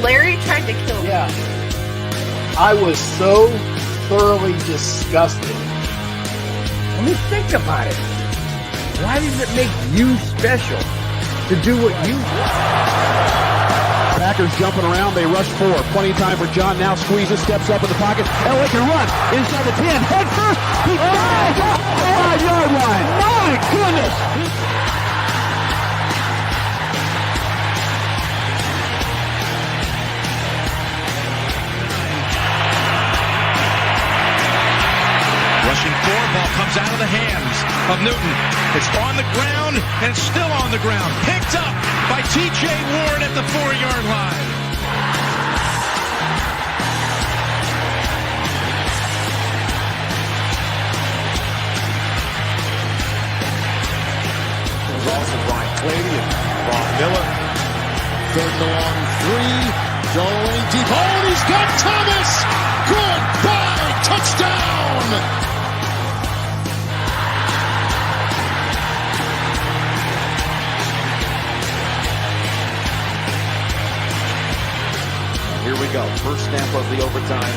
Larry tried to kill me. Yeah. I was so thoroughly disgusted. I mean, think about it. Why does it make you special to do what you do? Packers jumping around. They rush 4. Plenty of time for John. Now squeezes, steps up in the pocket. LA can run inside the 10. Head first. He dives off the 5-yard line. My goodness. Rushing 4, ball comes out of the hands of Newton. It's on the ground and still on the ground. Picked up by T.J. Ward at the 4-yard line. There's also Brian Clady and Ron Miller. 3rd and long 3. Going deep. Oh, and he's got Thomas. Goodbye. Touchdown. Here we go. First snap of the overtime.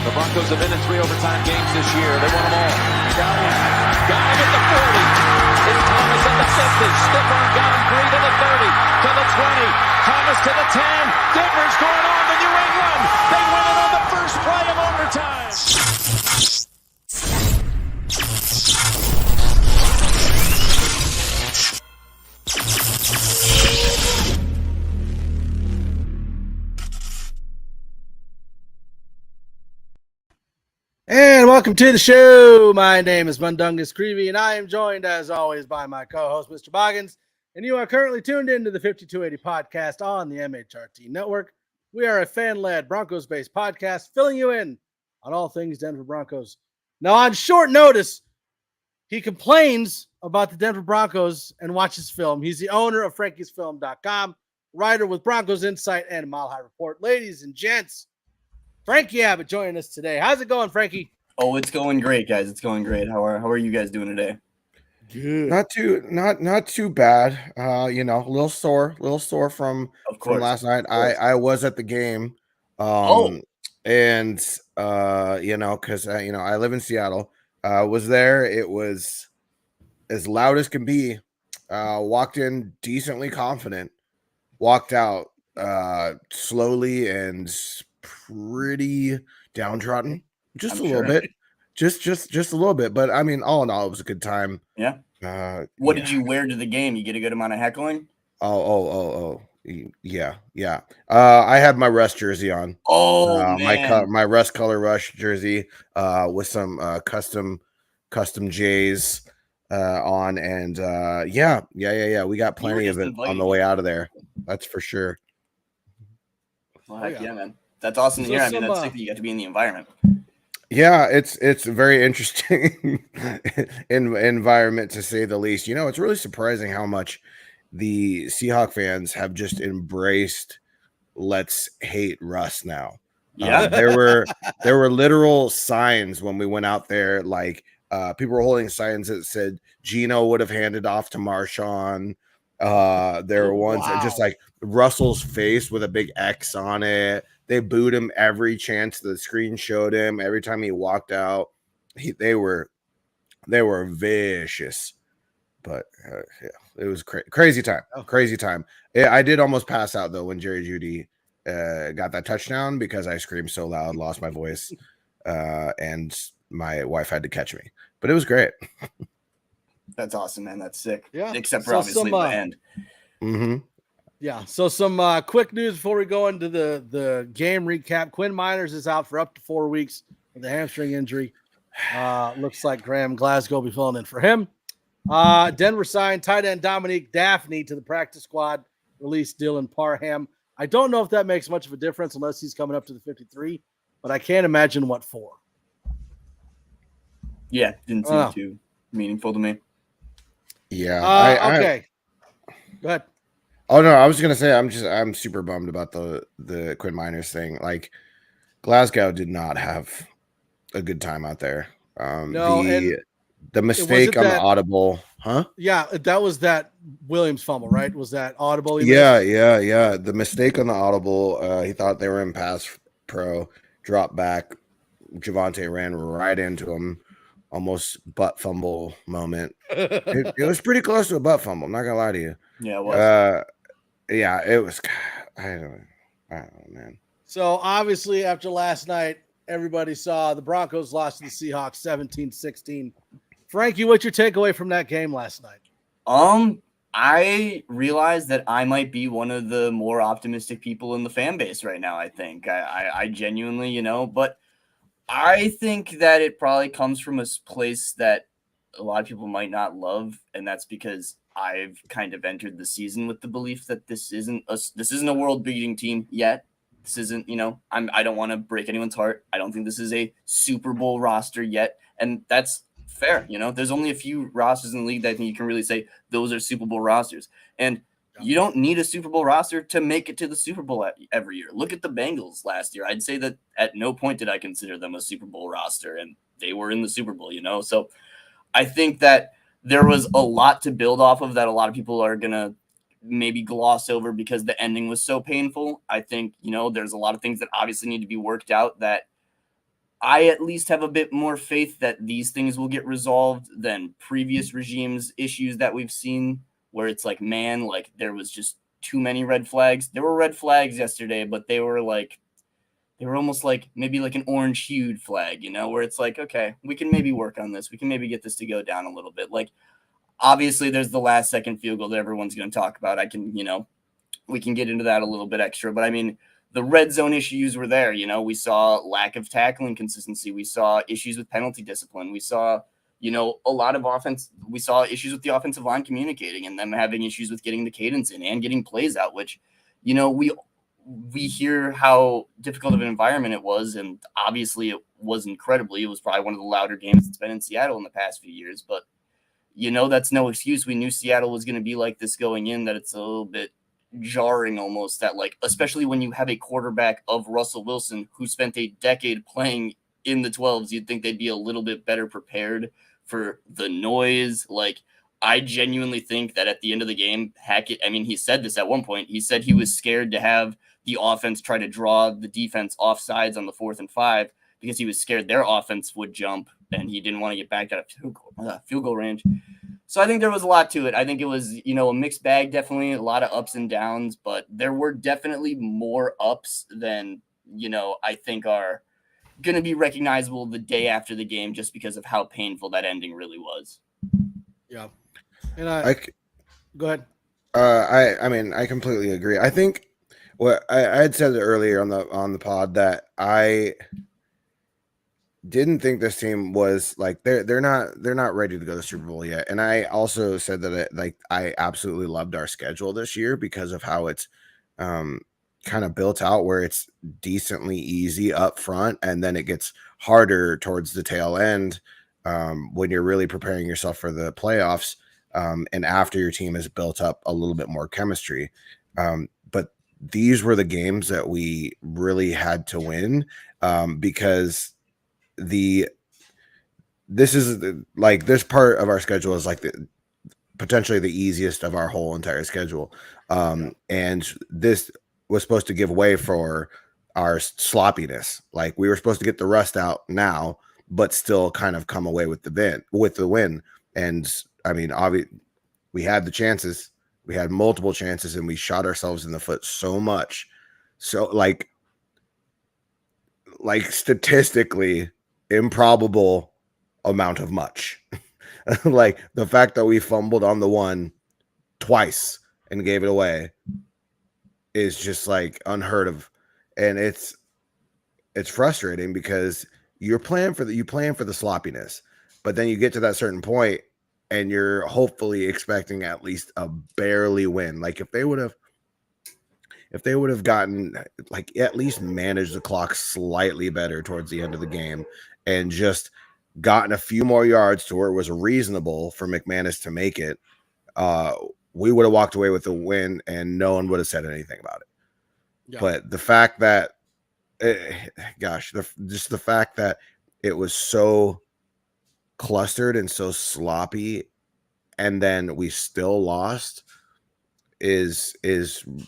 The Broncos have been in 3 overtime games this year. They won them all. Got him at the 40. It's Thomas at the 50. Stifford got him 3 to the 30. To the 20. Thomas to the 10. Denver's going on to New England. They win it on the first play of overtime. And welcome to the show. My name is Mundungus Creevy, and I am joined, as always, by my co-host, Mr. Boggins. And you are currently tuned into the 5280 podcast on the MHRT Network. We are a fan-led, Broncos-based podcast, filling you in on all things Denver Broncos. Now, on short notice, he complains about the Denver Broncos and watches film. He's the owner of Frankie'sFilm.com, writer with Broncos Insight and Mile High Report. Ladies and gents, Frankie Abbott joining us today. How's it going, Frankie? Oh, it's going great, guys. It's going great. How are you guys doing today? Good. Not too bad. A little sore from last night. I was at the game. And because I live in Seattle. Was there. It was as loud as can be. Walked in decently confident. Walked out slowly and pretty downtrodden, just a little bit, just a little bit. But I mean, all in all, it was a good time. Yeah. What did you wear to the game? You get a good amount of heckling? Yeah. I had my Rush jersey on. My Rush Color Rush jersey with some custom J's on, and yeah. We got plenty of it on the way out of there. That's for sure. Well, heck yeah, man. That's awesome to hear. I mean, that's sick that you get to be in the environment. Yeah, it's a very interesting environment, to say the least. It's really surprising how much the Seahawk fans have just embraced let's hate Russ now. Yeah. There were literal signs when we went out there, like people were holding signs that said Gino would have handed off to Marshawn. There were ones that just like Russell's face with a big X on it. They booed him every chance the screen showed him. Every time he walked out, they were vicious. But yeah, it was crazy time. Crazy time. Yeah, I did almost pass out though when Jerry Jeudy got that touchdown because I screamed so loud, lost my voice, and my wife had to catch me. But it was great. That's awesome, man. That's sick. Yeah. Except for obviously the end. Mm-hmm. Yeah. So some quick news before we go into the game recap. Quinn Miners is out for up to 4 weeks with a hamstring injury. Looks like Graham Glasgow will be filling in for him. Denver signed tight end Dominique Daphne to the practice squad, released Dylan Parham. I don't know if that makes much of a difference unless he's coming up to the 53, but I can't imagine what for. Yeah, didn't seem too meaningful to me. Yeah. Okay. Go ahead. Oh no, I was gonna say I'm super bummed about the Quinn Miners thing. Like Glasgow did not have a good time out there. The mistake on the audible, huh? Yeah, that was that Williams fumble, right? Was that audible? Yeah. The mistake on the audible, he thought they were in pass pro, drop back. Javonte ran right into him, almost butt fumble moment. It was pretty close to a butt fumble. I'm not gonna lie to you. Yeah, it was. Yeah, it was. I don't know, man. So obviously, after last night, everybody saw the Broncos lost to the Seahawks 17-16. Frankie, what's your takeaway from that game last night? I realized that I might be one of the more optimistic people in the fan base right now. I think I genuinely, but I think that it probably comes from a place that a lot of people might not love, and that's because I've kind of entered the season with the belief that this isn't a world-beating team yet. This isn't, I don't want to break anyone's heart. I don't think this is a Super Bowl roster yet, and that's fair. There's only a few rosters in the league that I think you can really say those are Super Bowl rosters, and you don't need a Super Bowl roster to make it to the Super Bowl every year. Look at the Bengals last year. I'd say that at no point did I consider them a Super Bowl roster, and they were in the Super Bowl, So I think that there was a lot to build off of that a lot of people are going to maybe gloss over because the ending was so painful. I think, there's a lot of things that obviously need to be worked out that I at least have a bit more faith that these things will get resolved than previous regimes' issues that we've seen, where it's like, man, like there was just too many red flags. There were red flags yesterday, but they were almost like maybe like an orange hued flag, where it's like, okay, we can maybe work on this. We can maybe get this to go down a little bit. Like, obviously there's the last second field goal that everyone's going to talk about. We can get into that a little bit extra, but I mean, the red zone issues were there. We saw lack of tackling consistency. We saw issues with penalty discipline. We saw, a lot of offense. We saw issues with the offensive line communicating and them having issues with getting the cadence in and getting plays out, which, we hear how difficult of an environment it was. And obviously it was incredibly, it was probably one of the louder games that's been in Seattle in the past few years, but that's no excuse. We knew Seattle was going to be like this going in, that it's a little bit jarring almost that, like, especially when you have a quarterback of Russell Wilson who spent a decade playing in the 12s, you'd think they'd be a little bit better prepared for the noise. Like, I genuinely think that at the end of the game, Hackett, I mean, he said this at one point, he said he was scared to have the offense try to draw the defense off sides on the 4th and 5 because he was scared their offense would jump and he didn't want to get back out of field goal range. So I think there was a lot to it. I think it was, a mixed bag, definitely a lot of ups and downs, but there were definitely more ups than, I think are going to be recognizable the day after the game just because of how painful that ending really was. Yeah. And go ahead. I mean, I completely agree. I think what I had said earlier on the pod that I didn't think this team was like they're not ready to go to the Super Bowl yet. And I also said that I absolutely loved our schedule this year because of how it's kind of built out, where it's decently easy up front and then it gets harder towards the tail end when you're really preparing yourself for the playoffs and after your team has built up a little bit more chemistry. But these were the games that we really had to win because this part of our schedule is like potentially the easiest of our whole entire schedule. And this was supposed to give way for our sloppiness. Like, we were supposed to get the rust out now, but still kind of come away with the win. And I mean, obviously we had the chances, we had multiple chances, and we shot ourselves in the foot so much. So like statistically improbable amount of much. Like, the fact that we fumbled on the one twice and gave it away is just like unheard of. And it's frustrating because you plan for the sloppiness, but then you get to that certain point and you're hopefully expecting at least a barely win. Like, if they would have gotten, like, at least managed the clock slightly better towards the end of the game and just gotten a few more yards to where it was reasonable for McManus to make it, we would have walked away with a win and no one would have said anything about it. Yeah. But the fact that, the fact that it was so clustered and so sloppy, and then we still lost is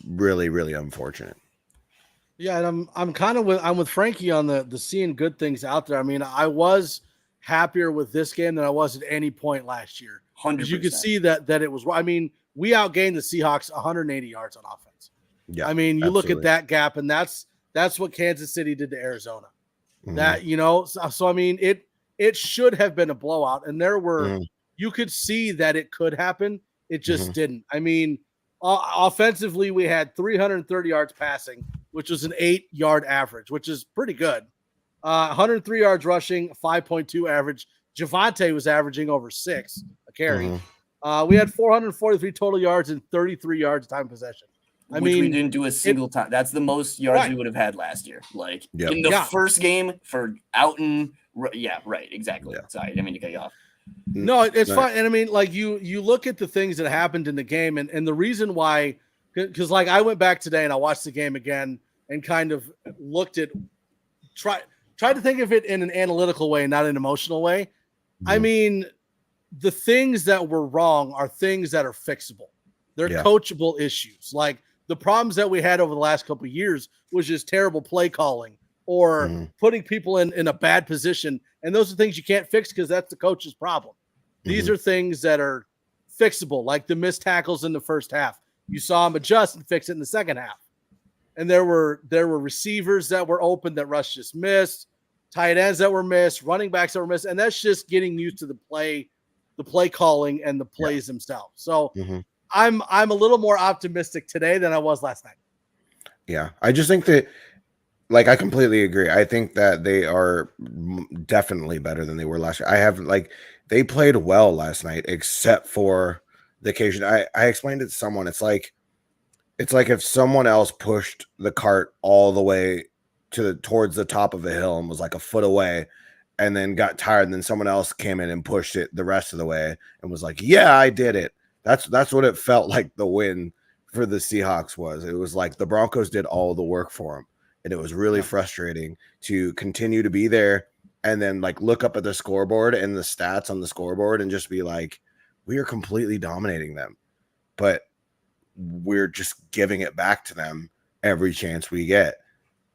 really, really unfortunate. Yeah, and I'm with Frankie on the seeing good things out there. I mean, I was happier with this game than I was at any point last year. 100%. You could see that it was. I mean, we outgained the Seahawks 180 yards on offense. Yeah, I mean, you absolutely. look at that gap, and that's what Kansas City did to Arizona. Mm-hmm. That, you know, so I mean, it should have been a blowout, and there were you could see that it could happen. It just didn't. I mean, offensively, we had 330 yards passing, which was an 8-yard average, which is pretty good. 103 yards rushing, 5.2 average. Javonte was averaging over 6 a carry. We had 443 total yards and 33 yards time possession. Which we didn't do a single time. That's the most yards we would have had last year. Like in the first game for Outten. Yeah, right. Exactly. Yeah. Sorry, I didn't mean to cut you off. No, it's fine. And I mean, like you look at the things that happened in the game, and the reason why, because like I went back today and I watched the game again and kind of looked at, tried to think of it in an analytical way, not an emotional way. I mean, the things that were wrong are things that are fixable. They're coachable issues. Like the problems that we had over the last couple of years was just terrible play calling or putting people in a bad position. And those are things you can't fix because that's the coach's problem. These are things that are fixable, like the missed tackles in the first half. You saw them adjust and fix it in the second half. And there were receivers that were open that Russ just missed, tight ends that were missed, running backs that were missed. And that's just getting used to the play calling and the plays themselves. So I'm a little more optimistic today than I was last night. Yeah. I just think that, like, I completely agree. I think that they are definitely better than they were last year. They played well last night, except for the occasion. I explained it to someone. It's like if someone else pushed the cart all the way towards the top of a hill and was like a foot away and then got tired. And then someone else came in and pushed it the rest of the way and was like, yeah, I did it. That's what it felt like the win for the Seahawks was. It was like the Broncos did all the work for them. And it was really frustrating to continue to be there and then like look up at the scoreboard and the stats on the scoreboard and just be like, we are completely dominating them, but we're just giving it back to them every chance we get,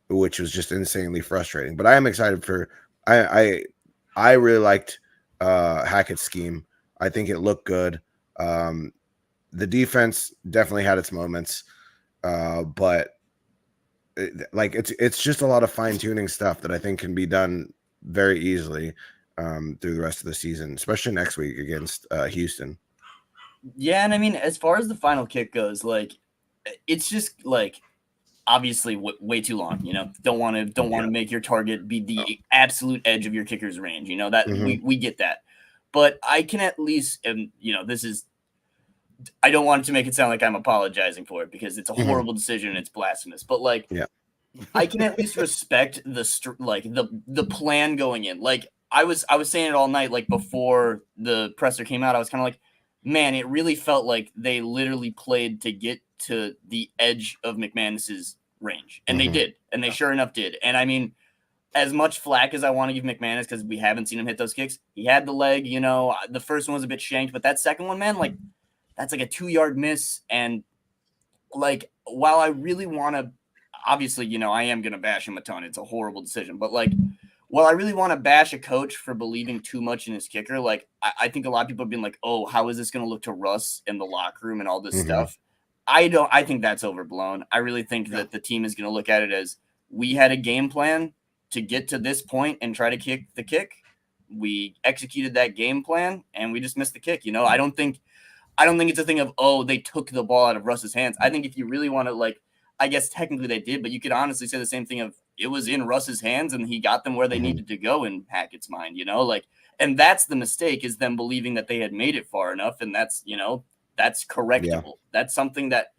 which was just insanely frustrating. But I am excited for, I really liked Hackett's scheme. I think it looked good. The defense definitely had its moments, but it's just a lot of fine-tuning stuff that I think can be done very easily through the rest of the season, especially next week against Houston. Yeah, and I mean, as far as the final kick goes, like it's just like obviously way too long. You know, don't want to make your target be the absolute edge of your kicker's range. You know that we get that, but I can at least, and you know, I don't want to make it sound like I'm apologizing for it because it's a horrible decision and it's blasphemous. But like, I can at least respect the plan going in. Like I was saying it all night. Like before the presser came out, I was kind of like, man, it really felt like they literally played to get to the edge of McManus's range, and they did, and they sure enough did. And I mean, as much flack as I want to give McManus because we haven't seen him hit those kicks, he had the leg. You know, the first one was a bit shanked, but that second one, man, like. That's like a 2-yard miss. And like, while I really want to, obviously, you know, I am going to bash him a ton. It's a horrible decision. But like, while I really want to bash a coach for believing too much in his kicker, like, I think a lot of people have been like, oh, how is this going to look to Russ in the locker room and all this stuff? I think that's overblown. I really think that the team is going to look at it as we had a game plan to get to this point and try to kick the kick. We executed that game plan and we just missed the kick. You know, I don't think it's a thing of, oh, they took the ball out of Russ's hands. I think if you really want to, like, I guess technically they did, but you could honestly say the same thing of it was in Russ's hands and he got them where they needed to go in Hackett's mind, you know, like, and that's the mistake is them believing that they had made it far enough. And that's, you know, that's correctable. Yeah. That's something that,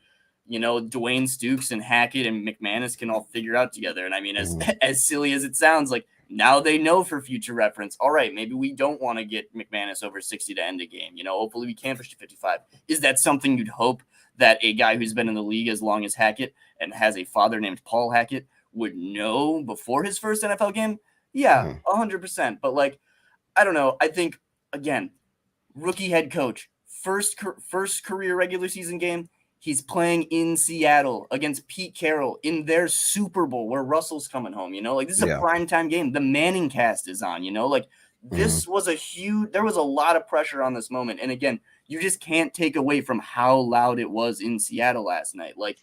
you know, Dwayne Stukes and Hackett and McManus can all figure out together. And I mean, as silly as it sounds, like, now they know for future reference, all right, maybe we don't want to get McManus over 60 to end a game. You know, hopefully we can push to 55. Is that something you'd hope that a guy who's been in the league as long as Hackett and has a father named Paul Hackett would know before his first NFL game? Yeah, 100%. But like, I don't know. I think again, rookie head coach, first career regular season game. He's playing in Seattle against Pete Carroll in their Super Bowl where Russell's coming home, like this is a primetime game. The Manning cast is on, like this was there was a lot of pressure on this moment. And again, you just can't take away from how loud it was in Seattle last night. Like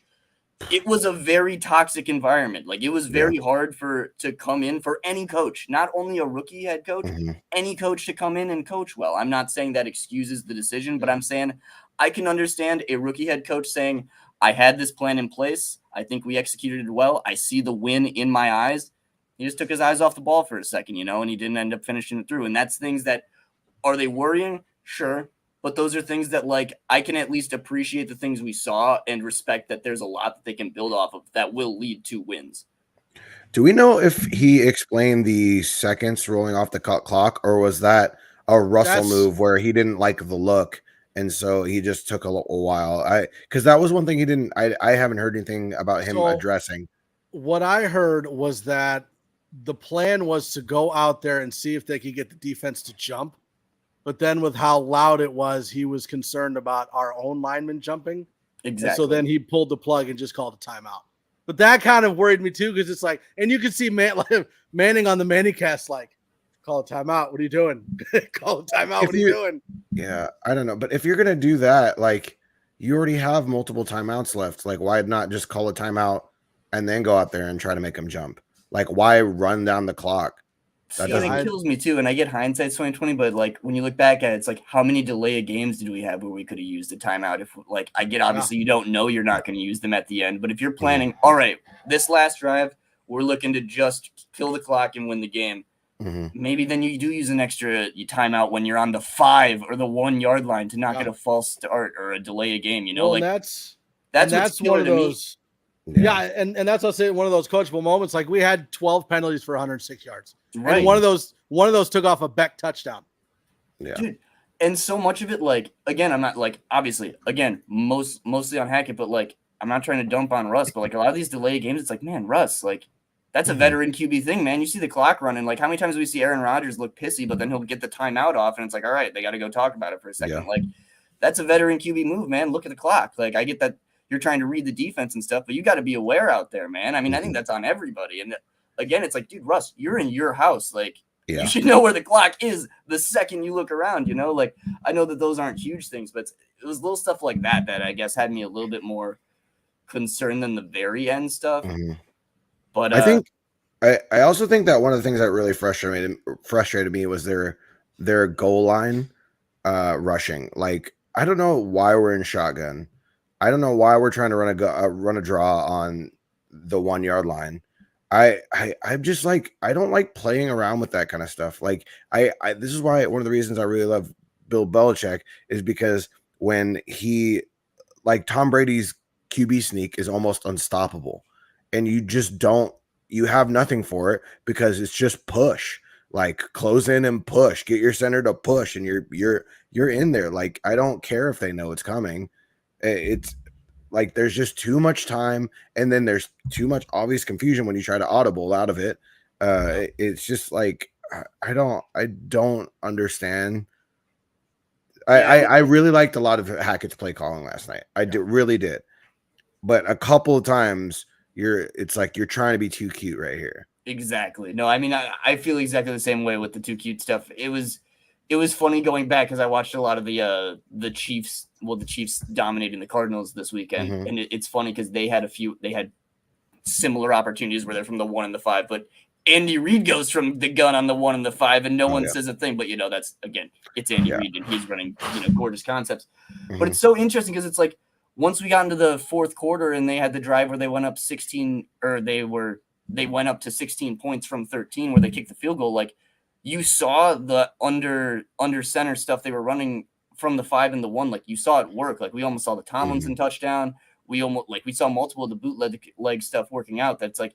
it was a very toxic environment. Like it was very hard to come in for any coach, not only a rookie head coach, any coach to come in and coach well. I'm not saying that excuses the decision, but I'm saying I can understand a rookie head coach saying, I had this plan in place. I think we executed it well. I see the win in my eyes. He just took his eyes off the ball for a second, and he didn't end up finishing it through. And that's things that, are they worrying? Sure. But those are things that, like, I can at least appreciate the things we saw and respect that there's a lot that they can build off of that will lead to wins. Do we know if he explained the seconds rolling off the clock, or was that a Russell move where he didn't like the look? And so he just took a while. Because that was one thing he didn't. I haven't heard anything about him addressing. What I heard was that the plan was to go out there and see if they could get the defense to jump. But then with how loud it was, he was concerned about our own linemen jumping. Exactly. And so then he pulled the plug and just called a timeout. But that kind of worried me too, because it's like, and you could see Manning on the Manningcast, like, call a timeout. What are you doing? Call a timeout. What are you doing? Yeah, I don't know. But if you're going to do that, like, you already have multiple timeouts left. Like, why not just call a timeout and then go out there and try to make them jump? Like, why run down the clock? It kills me too. And I get hindsight's 2020, but like when you look back at it, it's like, how many delay of games did we have where we could have used a timeout? If like, I get, obviously you don't know you're not going to use them at the end, but if you're planning, all right, this last drive, we're looking to just kill the clock and win the game. Maybe then you do use an extra timeout when you're on the 5 or the 1 yard line to not get a false start or a delay a game, Well, like that's one of those. Yeah, and that's I'll say one of those coachable moments. Like we had 12 penalties for 106 yards. Right. And one of those took off a Beck touchdown. Yeah. Dude, and so much of it, like, again, I'm not like, obviously, again, mostly on Hackett, but like, I'm not trying to dump on Russ, but like a lot of these delay games, it's like, man, Russ, like, that's a veteran QB thing, man. You see the clock running. Like, how many times do we see Aaron Rodgers look pissy, but then he'll get the timeout off, and it's like, all right, they got to go talk about it for a second. Yeah. Like, that's a veteran QB move, man. Look at the clock. Like, I get that you're trying to read the defense and stuff, but you got to be aware out there, man. I mean, I think that's on everybody. And again, it's like, dude, Russ, you're in your house. Like, you should know where the clock is the second you look around, Like, I know that those aren't huge things, but it was little stuff like that I guess had me a little bit more concerned than the very end stuff. But I think I also think that one of the things that really frustrated me was their goal line rushing. Like, I don't know why we're in shotgun. I don't know why we're trying to run a draw on the 1 yard line. I'm just like, I don't like playing around with that kind of stuff. Like this is why one of the reasons I really love Bill Belichick is because when Tom Brady's QB sneak is almost unstoppable, and you have nothing for it because it's just push, like close in and push, get your center to push, and you're in there. Like, I don't care if they know it's coming. It's like there's just too much time, and then there's too much obvious confusion when you try to audible out of it. It's just like I don't understand. I really liked a lot of Hackett's play calling last night. Really did, but a couple of times it's like you're trying to be too cute right here. Exactly. No, I mean I feel exactly the same way with the too cute stuff. It was funny going back because I watched a lot of the Chiefs. Well, the Chiefs dominating the Cardinals this weekend, and it's funny because they had similar opportunities where they're from the 1 and the 5, but Andy Reid goes from the gun on the 1 and the 5, and no one says a thing. But that's again, it's Andy Reid, and he's running gorgeous concepts. But it's so interesting because it's like once we got into the fourth quarter and they had the drive where they went up 16, or they went up to 16 points from 13, where they kicked the field goal. Like, you saw the under center stuff they were running from the 5 and the 1. Like, you saw it work. Like, we almost saw the Tomlinson touchdown. We saw multiple of the bootleg stuff working out. That's like,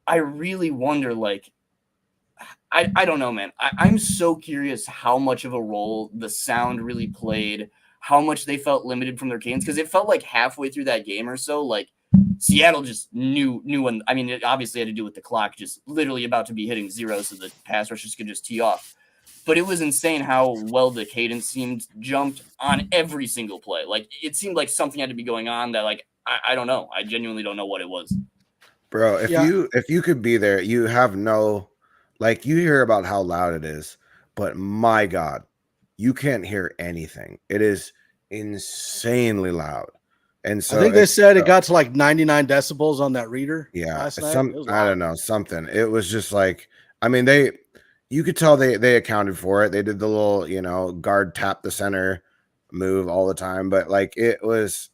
I really wonder, like, I don't know, man. I'm so curious how much of a role the sound really played, how much they felt limited from their games. Because it felt like halfway through that game or so, like, Seattle just knew when. I mean, it obviously had to do with the clock just literally about to be hitting 0, so the pass rushers could just tee off. but it was insane how well the cadence seemed jumped on every single play. Like, it seemed like something had to be going on that, like, I don't know. I genuinely don't know what it was. Bro, if you could be there, you have no, like, you hear about how loud it is, but my God, you can't hear anything. It is insanely loud. And so I think they said it got to like 99 decibels on that reader. Yeah, last night. I don't know, something. It was just like, I mean, you could tell they accounted for it. They did the little, guard tap the center move all the time, but like it was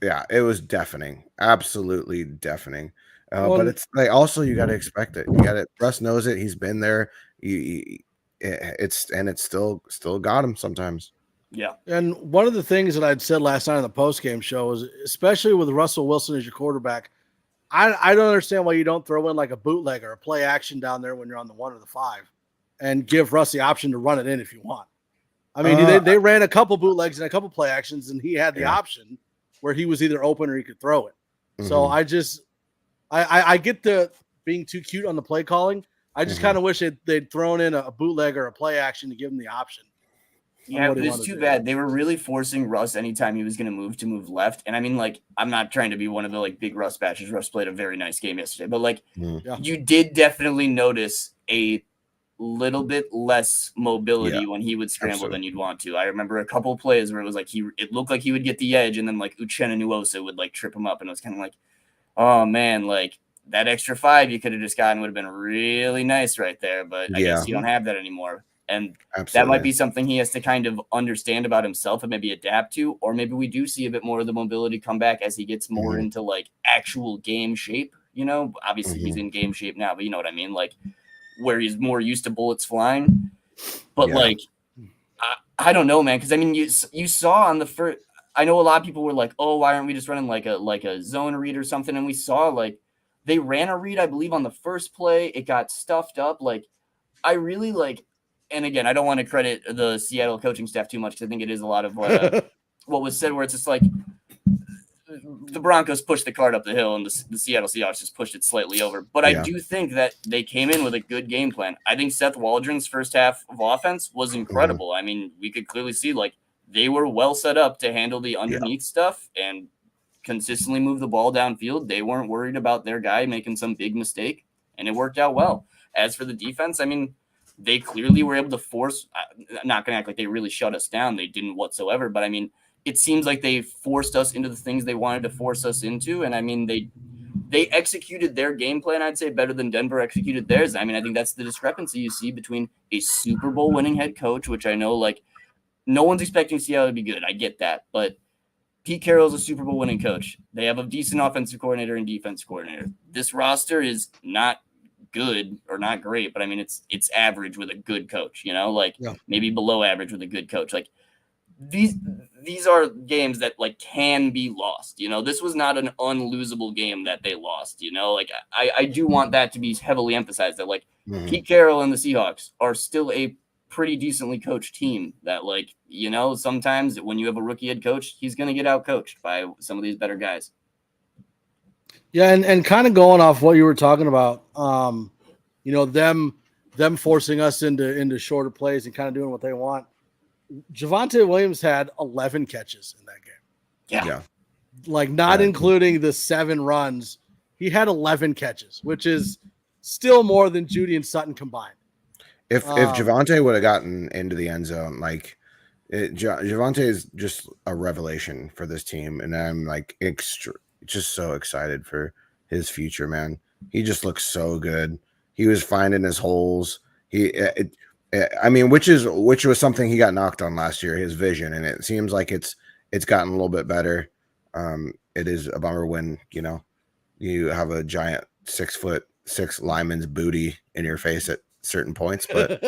deafening, absolutely deafening. But it's like also you got to expect it. You got it. Russ knows it. He's been there. It's still got him sometimes. Yeah. And one of the things that I'd said last night on the postgame show is, especially with Russell Wilson as your quarterback, I don't understand why you don't throw in like a bootleg or a play action down there when you're on the 1 or the 5 and give Russ the option to run it in if you want. I mean, they ran a couple bootlegs and a couple play actions, and he had the option where he was either open or he could throw it. Mm-hmm. So I get the being too cute on the play calling. I just kind of wish they'd thrown in a bootleg or a play action to give him the option. Yeah, it was too bad. They were really forcing Russ anytime he was going to move left. And I mean, like, I'm not trying to be one of the like big Russ bashers. Russ played a very nice game yesterday, but like you did definitely notice a little bit less mobility when he would scramble than you'd want to. I remember a couple of plays where it was like it looked like he would get the edge, and then like Uchenna Nwosu would like trip him up, and it was kind of like, oh man, like that extra 5 you could have just gotten would have been really nice right there. But I guess you don't have that anymore. And that might be something he has to kind of understand about himself and maybe adapt to, or maybe we do see a bit more of the mobility come back as he gets more into like actual game shape. Obviously he's in game shape now, but you know what I mean? Like where he's more used to bullets flying. But like, I don't know, man. Cause I mean, you saw on the first, I know a lot of people were like, oh, why aren't we just running like a zone read or something? And we saw like they ran a read, I believe on the first play, it got stuffed up. Like I really like, and again, I don't want to credit the Seattle coaching staff too much because I think it is a lot of what was said, where it's just like the Broncos pushed the cart up the hill and the Seattle Seahawks just pushed it slightly over. But I do think that they came in with a good game plan. I think Seth Waldron's first half of offense was incredible. I mean, we could clearly see like they were well set up to handle the underneath stuff and consistently move the ball downfield. They weren't worried about their guy making some big mistake, and it worked out well. As for the defense, I mean, they clearly were able to force. I'm not going to act like they really shut us down. They didn't whatsoever. But I mean, it seems like they forced us into the things they wanted to force us into. And I mean, they executed their game plan, I'd say, better than Denver executed theirs. I mean, I think that's the discrepancy you see between a Super Bowl winning head coach, which I know like no one's expecting Seattle to be good. I get that. But Pete Carroll's a Super Bowl winning coach. They have a decent offensive coordinator and defense coordinator. This roster is not good or not great, but I mean it's average with a good coach, maybe below average with a good coach. Like these are games that like can be lost. This was not an unlosable game that they lost. Like I do want that to be heavily emphasized that like Pete Carroll and the Seahawks are still a pretty decently coached team that like sometimes when you have a rookie head coach, he's going to get out coached by some of these better guys. Yeah, and kind of going off what you were talking about, them forcing us into shorter plays and kind of doing what they want. Javonte Williams had 11 catches in that game. Yeah. Like not including the 7 runs, he had 11 catches, which is still more than Judy and Sutton combined. If Javonte would have gotten into the end zone, like Javonte is just a revelation for this team, and I'm like just so excited for his future, man. He just looks so good. He was finding his holes. Which was something he got knocked on last year, his vision, and it seems like it's gotten a little bit better. It is a bummer when you have a giant 6'6" lineman's booty in your face at certain points, but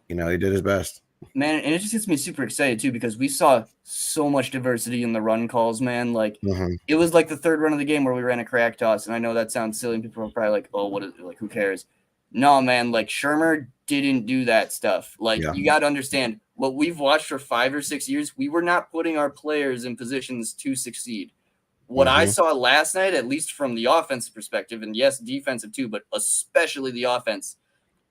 he did his best. Man, and it just gets me super excited too because we saw so much diversity in the run calls, man. Like it was like the third run of the game where we ran a crack toss, and I know that sounds silly, and people are probably like, "Oh, what is it? Like, who cares?" No, man. Like Shermer didn't do that stuff. Like you got to understand what we've watched for 5 or 6 years. We were not putting our players in positions to succeed. What I saw last night, at least from the offensive perspective, and yes, defensive too, but especially the offense,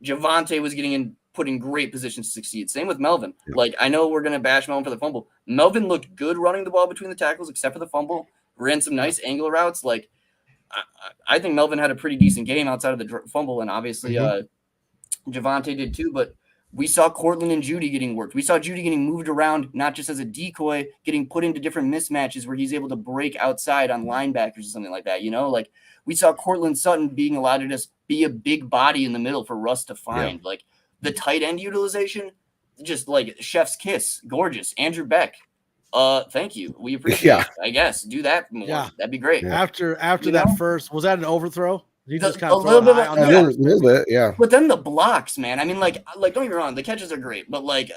Javonte was getting in put in great positions to succeed. Same with Melvin. Like, I know we're going to bash Melvin for the fumble. Melvin looked good running the ball between the tackles, except for the fumble. Ran some nice angle routes. Like, I think Melvin had a pretty decent game outside of the fumble, and obviously Javonte did too, but we saw Cortland and Judy getting worked. We saw Judy getting moved around, not just as a decoy, getting put into different mismatches where he's able to break outside on linebackers or something like that. Like we saw Cortland Sutton being allowed to just be a big body in the middle for Russ to find. Like the tight end utilization, just like chef's kiss, gorgeous. Andrew Beck, thank you. We appreciate it. I guess do that more. Yeah. That'd be great. After that first, was that an overthrow? He just kind of a little bit, yeah. But then the blocks, man. I mean, like don't get me wrong, the catches are great, but like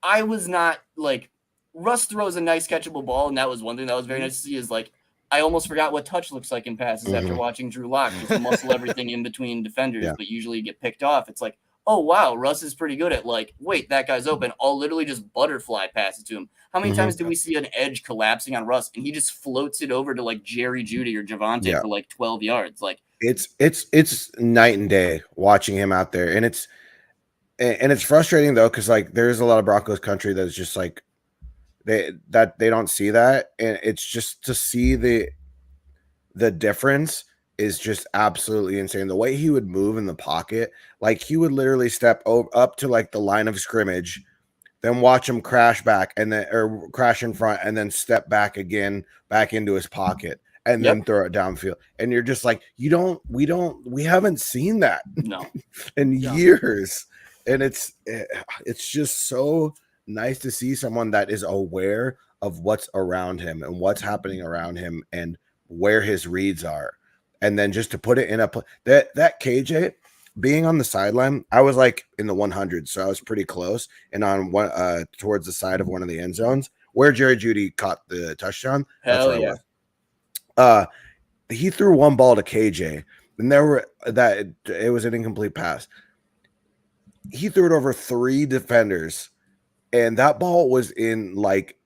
I was not like Russ throws a nice catchable ball, and that was one thing that was very nice to see. Is like I almost forgot what touch looks like in passes after watching Drew Lock just muscle everything in between defenders, but usually you get picked off. It's like, oh wow, Russ is pretty good at like, wait, that guy's open. I'll literally just butterfly pass it to him. How many times did we see an edge collapsing on Russ and he just floats it over to like Jerry Jeudy or Javonte for like 12 yards? Like it's night and day watching him out there, and it's frustrating though because like there's a lot of Broncos country that's just like they don't see that, and it's just to see the difference is just absolutely insane. The way he would move in the pocket, like he would literally step up to like the line of scrimmage, then watch him crash back or crash in front and then step back again, back into his pocket and then throw it downfield. And you're just like, we haven't seen that in years. And it's just so nice to see someone that is aware of what's around him and what's happening around him and where his reads are. And then just to put it in that KJ being on the sideline, I was like in the 100s, so I was pretty close and on one towards the side of one of the end zones where Jerry Jeudy caught the touchdown. Hell yeah! He threw one ball to KJ, and it was an incomplete pass. He threw it over 3 defenders, and that ball was in like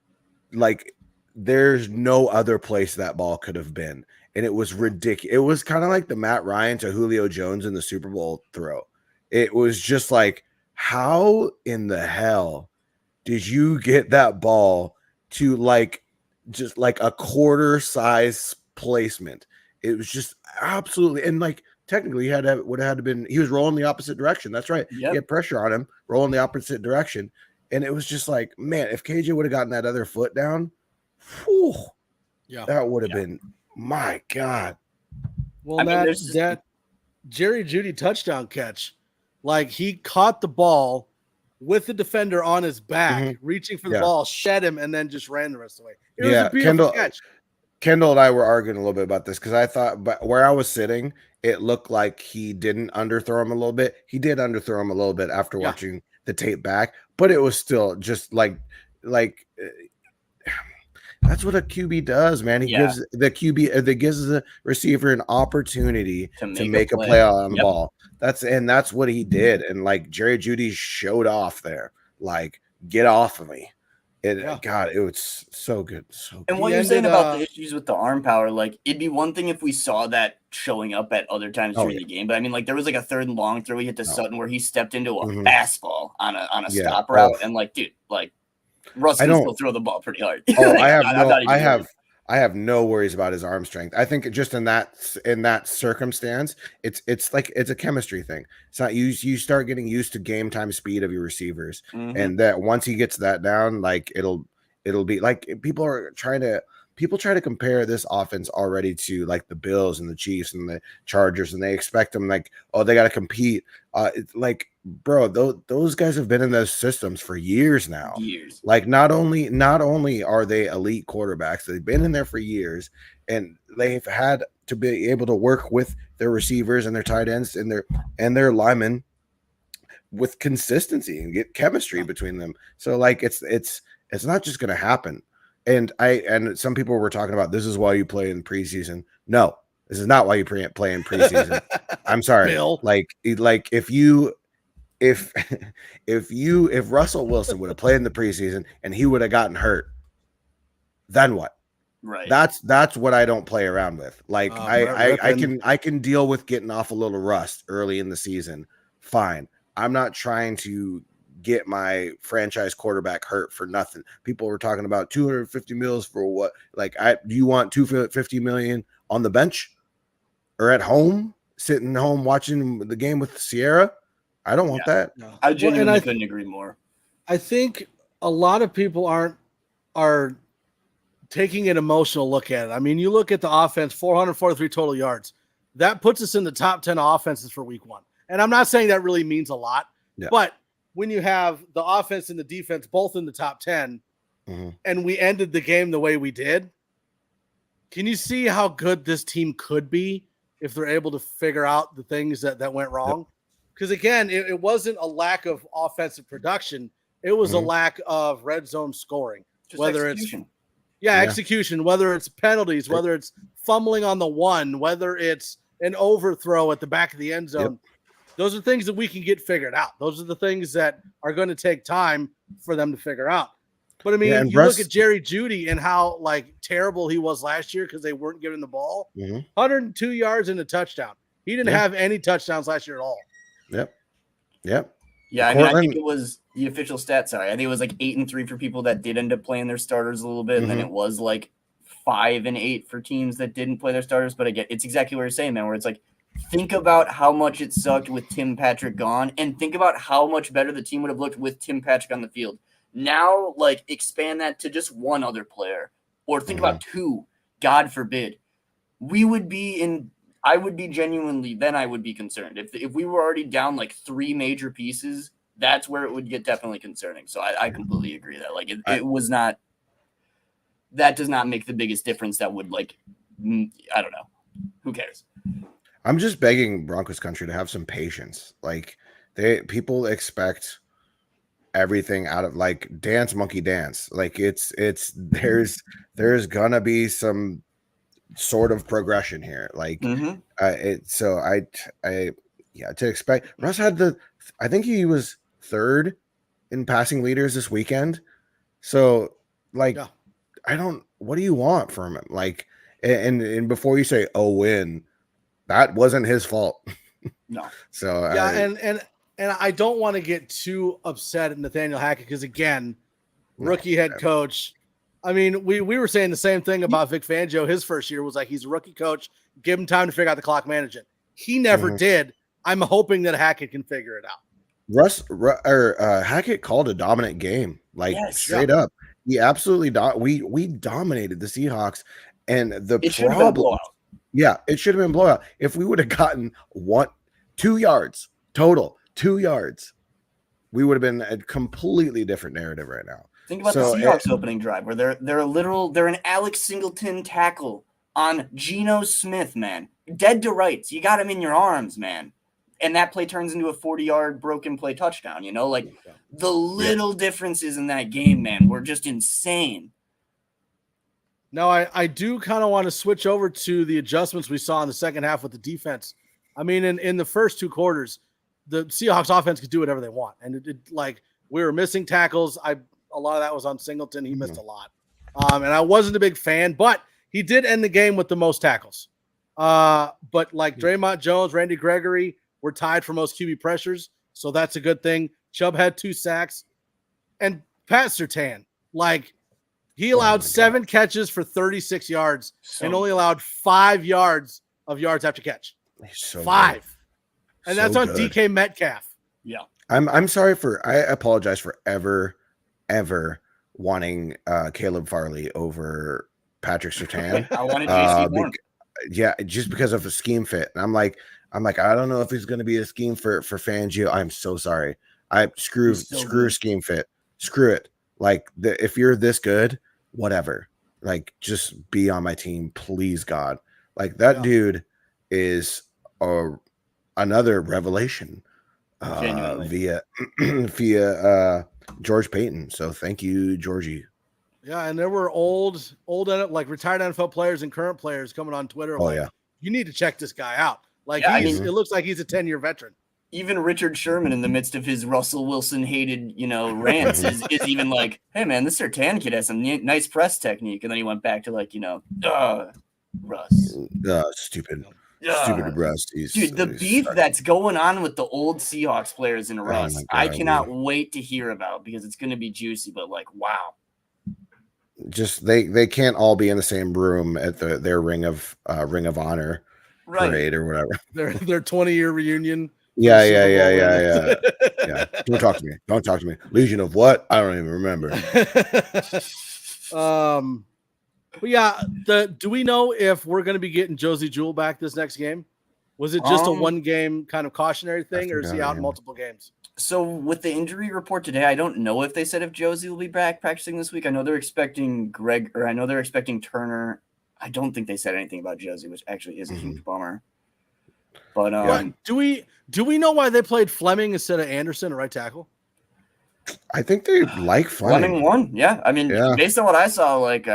there's no other place that ball could have been. And it was ridiculous. It was kind of like the Matt Ryan to Julio Jones in the Super Bowl throw. It was just like, how in the hell did you get that ball to like just like a quarter size placement? It was just absolutely, and like technically he would have had to been, he was rolling the opposite direction. That's right. He had pressure on him, rolling the opposite direction. And it was just like, man, if KJ would have gotten that other foot down, that would have been, my God. Well, that Jerry Jeudy touchdown catch, like he caught the ball with the defender on his back, reaching for the ball, shed him, and then just ran the rest of the way. It was a beautiful catch. Kendall and I were arguing a little bit about this because I thought, but where I was sitting, it looked like he didn't underthrow him a little bit. He did underthrow him a little bit after watching the tape back, but it was still just like that's what a QB does, man. He gives the QB, that gives the receiver an opportunity to make a play on the ball. That's what he did. And like Jerry Jeudy showed off there, like, get off of me. God, it was so good. And what you're saying about the issues with the arm power, like it'd be one thing if we saw that showing up at other times during the game. But I mean, like there was like a 3rd and long throw he hit to Sutton where he stepped into a fastball on a stop route. And like, dude, like, Russ can still throw the ball pretty hard. I have no worries about his arm strength. I think just in that circumstance, it's like it's a chemistry thing. It's not you start getting used to game time speed of your receivers, and that once he gets that down, like it'll be like people try to compare this offense already to like the Bills and the Chiefs and the Chargers, and they expect them like, oh, they got to compete. It's like, bro, those guys have been in those systems for years now. Like not only are they elite quarterbacks, they've been in there for years, and they've had to be able to work with their receivers and their tight ends and their linemen with consistency and get chemistry between them. So like it's not just going to happen. And some people were talking about this is why you play in preseason. No, this is not why you play in preseason. I'm sorry. Bill. Like if Russell Wilson would have played in the preseason and he would have gotten hurt, then what? Right. That's what I don't play around with. Like I can deal with getting off a little rust early in the season. Fine. I'm not trying to get my franchise quarterback hurt for nothing. People were talking about 250 mils for what? Like, do you want 250 million on the bench or at home, sitting home watching the game with Sierra? I don't want that. No. I genuinely couldn't agree more. I think a lot of people are taking an emotional look at it. I mean, you look at the offense, 443 total yards. That puts us in the top 10 offenses for week 1. And I'm not saying that really means a lot, but when you have the offense and the defense both in the top 10 and we ended the game the way we did, can you see how good this team could be if they're able to figure out the things that went wrong? Because again, it wasn't a lack of offensive production. It was a lack of red zone scoring, Just whether execution. execution, whether it's penalties, whether it's fumbling on the one, whether it's an overthrow at the back of the end zone. Those are things that we can get figured out. Those are the things that are going to take time for them to figure out. But I mean, you look at Jerry Jeudy and how like terrible he was last year because they weren't giving the ball. 102 yards and a touchdown. He didn't have any touchdowns last year at all. Yeah, I mean, I think it was the official stat. Sorry, I think it was like 8-3 for people that did end up playing their starters a little bit, and then it was like 5-8 for teams that didn't play their starters. But again, it's exactly what you're saying, man. Where it's like, think about how much it sucked with Tim Patrick gone, and think about how much better the team would have looked with Tim Patrick on the field. Now, like, expand that to just one other player, or think about 2. God forbid, we would be in. I would be genuinely, then I would be concerned. If we were already down like 3 major pieces, that's where it would get definitely concerning. So I completely agree that like it was not, that does not make the biggest difference. That would like, I don't know. Who cares? I'm just begging Broncos country to have some patience. Like people expect everything out of like dance monkey dance. Like there's gonna be some sort of progression here, like to expect. Russ had I think he was 3rd in passing leaders this weekend, so like what do you want from him? Like, and before you say win, that wasn't his fault. No. So and I don't want to get too upset at Nathaniel Hackett because again, rookie head coach. I mean, we were saying the same thing about Vic Fangio. His first year was like, he's a rookie coach. Give him time to figure out the clock management. He never did. I'm hoping that Hackett can figure it out. Hackett called a dominant game, like straight up. He absolutely we dominated the Seahawks, and the problem. Yeah, it should have been blowout. If we would have gotten 2 yards total, 2 yards, we would have been a completely different narrative right now. Think about the Seahawks opening drive where they're an Alex Singleton tackle on Geno Smith, man. Dead to rights. You got him in your arms, man. And that play turns into a 40-yard broken play touchdown, you know? Like, the little differences in that game, man, were just insane. Now, I do kind of want to switch over to the adjustments we saw in the second half with the defense. I mean, in the first 2 quarters, the Seahawks offense could do whatever they want. And like, we were missing tackles. A lot of that was on Singleton. He missed a lot. And I wasn't a big fan, but he did end the game with the most tackles. But like Draymond Jones, Randy Gregory were tied for most QB pressures. So that's a good thing. Chubb had 2 sacks. And Pat Surtain, like, he allowed 7 catches for 36 yards and only allowed 5 yards after catch. So 5. Good. And that's on DK Metcalf. Yeah. I'm sorry I apologize for ever wanting Caleb Farley over Patrick Surtain. I wanted JC Horn. Yeah, just because of a scheme fit. And I'm like, I don't know if he's going to be a scheme for Fangio. I'm so sorry. Screw scheme fit. Screw it. Like, if you're this good, whatever. Like, just be on my team, please, God. Like, that dude is another revelation via George Payton. So thank you, Georgie. Yeah, and there were old like retired NFL players and current players coming on Twitter. You need to check this guy out. Like, it looks like he's a 10-year veteran. Even Richard Sherman, in the midst of his Russell Wilson hated, rants, is even like, hey man, this Surtain kid has some nice press technique. And then he went back to like, Russ. Stupid. Stupid Russ. Dude, the beef that's going on with the old Seahawks players in Russ, God, I cannot wait to hear about because it's going to be juicy. But like, wow, just they can't all be in the same room at their Ring of Honor parade or whatever. Their 20-year reunion. Yeah. Don't talk to me. Don't talk to me. Legion of what? I don't even remember. But yeah, do we know if we're going to be getting Josie Jewell back this next game? Was it just a one-game kind of cautionary thing, or is he out in multiple games? So with the injury report today, I don't know if they said if Josie will be back practicing this week. I know they're expecting Turner. I don't think they said anything about Josie, which actually is a huge bummer. But do we know why they played Fleming instead of Anderson at right tackle? I think they like Fleming won. Yeah, I mean, based on what I saw, like,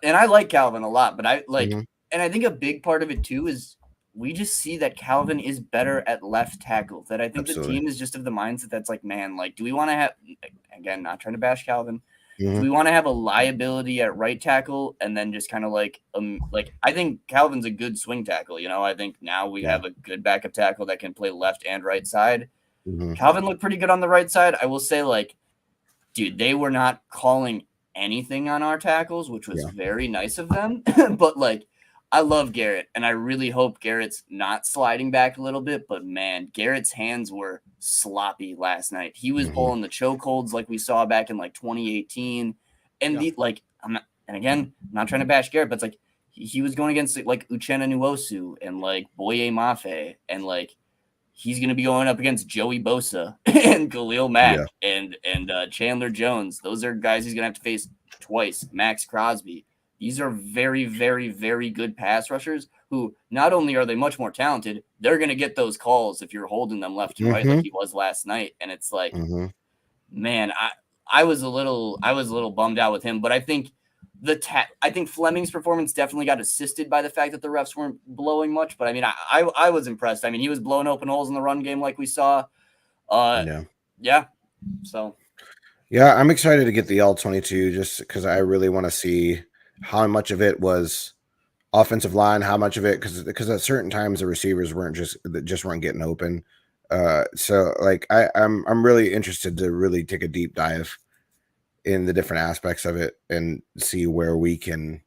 and I like Calvin a lot, but I like, and I think a big part of it too is we just see that Calvin is better at left tackle. That I think the team is just of the mindset that's like, man, like, do we want to have, again, not trying to bash Calvin, do we want to have a liability at right tackle and then just kind of like I think Calvin's a good swing tackle. You know, I think now we have a good backup tackle that can play left and right side. Calvin looked pretty good on the right side. I will say, like, dude, they were not calling anything on our tackles, which was very nice of them. But like, I love Garrett, and I really hope Garrett's not sliding back a little bit. But man, Garrett's hands were sloppy last night. He was pulling the chokeholds like we saw back in like 2018, and I'm not trying to bash Garrett, but it's like he was going against like Uchenna Nwosu and like Boye Mafe, and like he's going to be going up against Joey Bosa and Khalil Mack and Chandler Jones. Those are guys he's going to have to face twice. Max Crosby. These are very, very, very good pass rushers who not only are they much more talented, they're going to get those calls if you're holding them left and right like he was last night. And it's like, man, I was a little bummed out with him, but I think I think Fleming's performance definitely got assisted by the fact that the refs weren't blowing much. But I mean, I was impressed. I mean, he was blowing open holes in the run game like we saw. So. Yeah, I'm excited to get the L22 just because I really want to see how much of it was offensive line, how much of it because at certain times the receivers weren't weren't getting open. So like I'm really interested to really take a deep dive in the different aspects of it and see where we can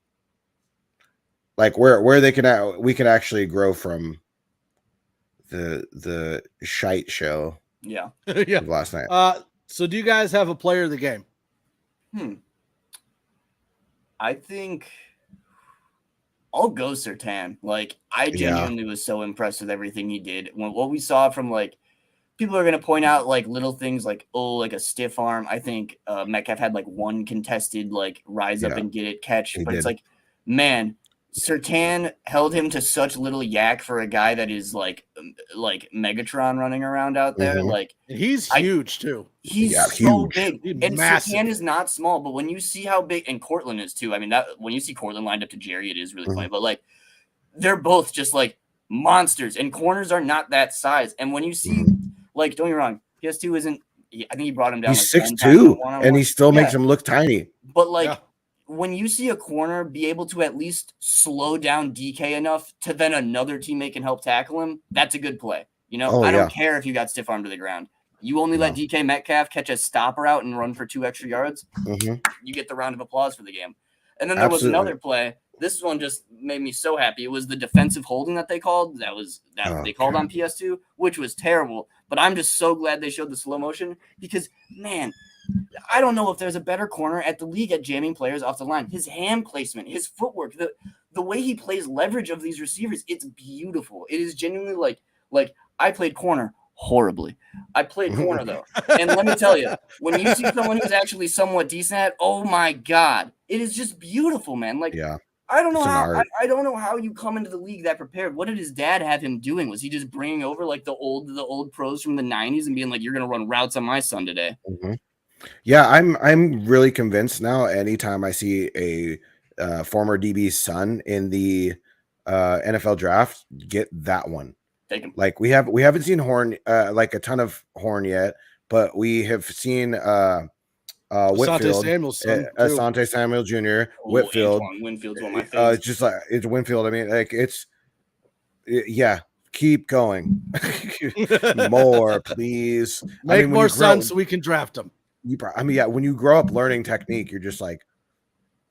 like where we can actually grow from the shite show of last night. So do you guys have a player of the game? I think I'll go Surtain. Like, I genuinely was so impressed with everything he did. What we saw from, like, people are going to point out, like, little things like, like a stiff arm. I think Metcalf had, like, one contested, like, rise up and get it catch. But it's like, man, Surtain held him to such little yak for a guy that is, like Megatron running around out there. Like, he's huge, too. He's so big. And Surtain is not small, but when you see how big, and Cortland is too. I mean, that when you see Cortland lined up to Jerry, it is really funny. But like, they're both just like monsters, and corners are not that size. And when you see, like, don't get me wrong, PS2 isn't. I think he brought him down. He's 6'2", and he still makes him look tiny. But like, when you see a corner be able to at least slow down DK enough to then another teammate can help tackle him, that's a good play. You know, I don't care if you got stiff arm to the ground. You only let DK Metcalf catch a stopper out and run for 2 extra yards. You get the round of applause for the game. And then there was another play. This one just made me so happy. It was the defensive holding that they called. They called on PS2, which was terrible. But I'm just so glad they showed the slow motion because, man, I don't know if there's a better corner at the league at jamming players off the line. His hand placement, his footwork, the way he plays leverage of these receivers, it's beautiful. It is genuinely like I played corner horribly. I played corner though. And let me tell you, when you see someone who's actually somewhat decent at, oh my God, it is just beautiful, man. Like, I don't know how you come into the league that prepared. What did his dad have him doing? Was he just bringing over like the old pros from the 90s and being like, you're going to run routes on my son today? Yeah, I'm really convinced now. Anytime I see a former DB's son in the NFL draft, get that one. Like we haven't seen Horn like a ton of Horn yet, but we have seen Whitfield, Asante Samuel Jr., Whitfield. Winfield's one of my favorites. Just like it's Winfield. I mean, like it's Yeah, keep going. More, please. Make more sense so we can draft them. When you grow up learning technique, you're just like,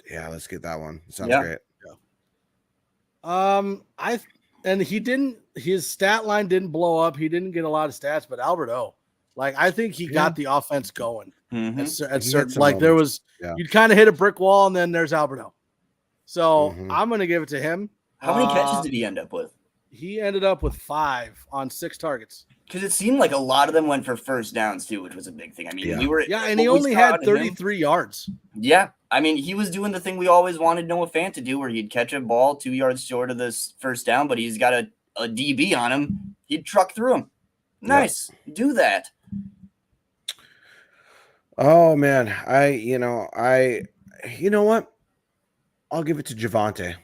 yeah, let's get that one. Sounds great. Yeah. His stat line didn't blow up. He didn't get a lot of stats, but Alberto, like, I think he got the offense going. At certain, like, there was, you'd kind of hit a brick wall, and then there's Alberto. So I'm going to give it to him. How many catches did he end up with? He ended up with 5 on 6 targets. Because it seemed like a lot of them went for first downs too, which was a big thing. I mean, and he only had 33 yards. Yeah, I mean, he was doing the thing we always wanted Noah Fant to do, where he'd catch a ball 2 yards short of this first down, but he's got a DB on him. He'd truck through him. Nice, do that. Oh man, you know what? I'll give it to Javonte.